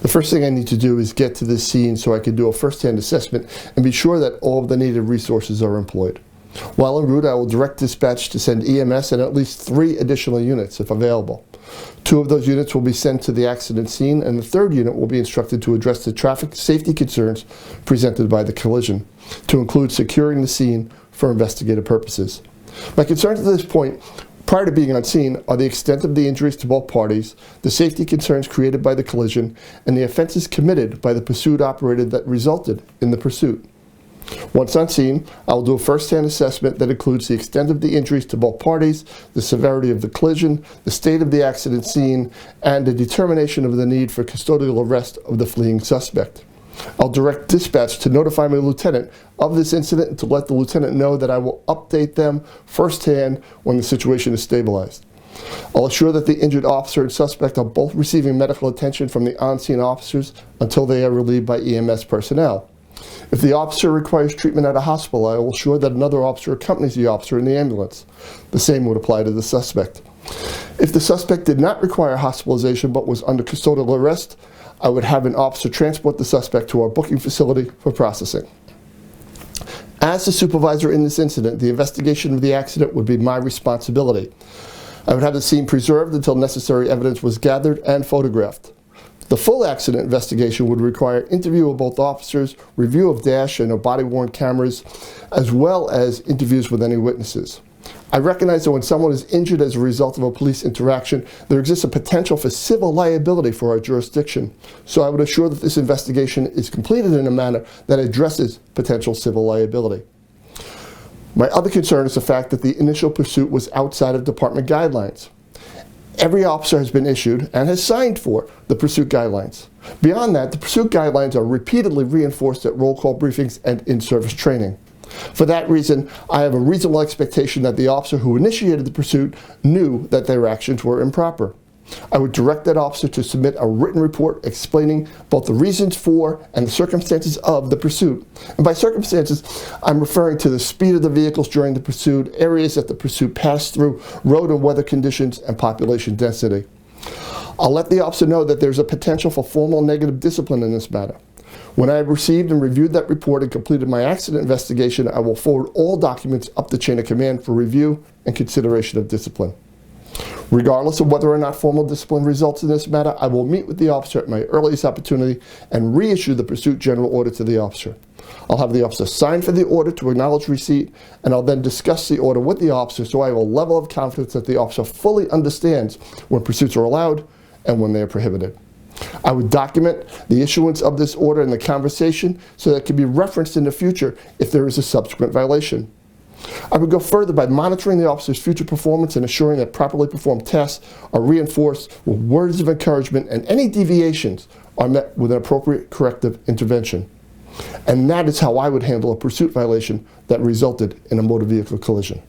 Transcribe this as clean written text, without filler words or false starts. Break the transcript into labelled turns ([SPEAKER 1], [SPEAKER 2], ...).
[SPEAKER 1] The first thing I need to do is get to this scene so I can do a first-hand assessment and be sure that all of the needed resources are employed. While en route, I will direct dispatch to send EMS and at least 3 additional units if available. 2 of those units will be sent to the accident scene, and the 3rd unit will be instructed to address the traffic safety concerns presented by the collision, to include securing the scene for investigative purposes. My concerns at this point, prior to being on scene, are the extent of the injuries to both parties, the safety concerns created by the collision, and the offenses committed by the pursuit operator that resulted in the pursuit. Once on scene, I will do a first-hand assessment that includes the extent of the injuries to both parties, the severity of the collision, the state of the accident scene, and a determination of the need for custodial arrest of the fleeing suspect. I'll direct dispatch to notify my lieutenant of this incident and to let the lieutenant know that I will update them firsthand when the situation is stabilized. I'll assure that the injured officer and suspect are both receiving medical attention from the on-scene officers until they are relieved by EMS personnel. If the officer requires treatment at a hospital, I will assure that another officer accompanies the officer in the ambulance. The same would apply to the suspect. If the suspect did not require hospitalization but was under custodial arrest, I would have an officer transport the suspect to our booking facility for processing. As the supervisor in this incident, the investigation of the accident would be my responsibility. I would have the scene preserved until necessary evidence was gathered and photographed. The full accident investigation would require interview of both officers, review of dash and body-worn cameras, as well as interviews with any witnesses. I recognize that when someone is injured as a result of a police interaction, there exists a potential for civil liability for our jurisdiction. So I would assure that this investigation is completed in a manner that addresses potential civil liability. My other concern is the fact that the initial pursuit was outside of department guidelines. Every officer has been issued and has signed for the pursuit guidelines. Beyond that, the pursuit guidelines are repeatedly reinforced at roll call briefings and in-service training. For that reason, I have a reasonable expectation that the officer who initiated the pursuit knew that their actions were improper. I would direct that officer to submit a written report explaining both the reasons for and the circumstances of the pursuit. And by circumstances, I'm referring to the speed of the vehicles during the pursuit, areas that the pursuit passed through, road and weather conditions, and population density. I'll let the officer know that there's a potential for formal negative discipline in this matter. When I have received and reviewed that report and completed my accident investigation, I will forward all documents up the chain of command for review and consideration of discipline. Regardless of whether or not formal discipline results in this matter, I will meet with the officer at my earliest opportunity and reissue the pursuit general order to the officer. I'll have the officer sign for the order to acknowledge receipt, and I'll then discuss the order with the officer so I have a level of confidence that the officer fully understands when pursuits are allowed and when they are prohibited. I would document the issuance of this order in the conversation so that it can be referenced in the future if there is a subsequent violation. I would go further by monitoring the officer's future performance and assuring that properly performed tests are reinforced with words of encouragement, and any deviations are met with an appropriate corrective intervention. And that is how I would handle a pursuit violation that resulted in a motor vehicle collision.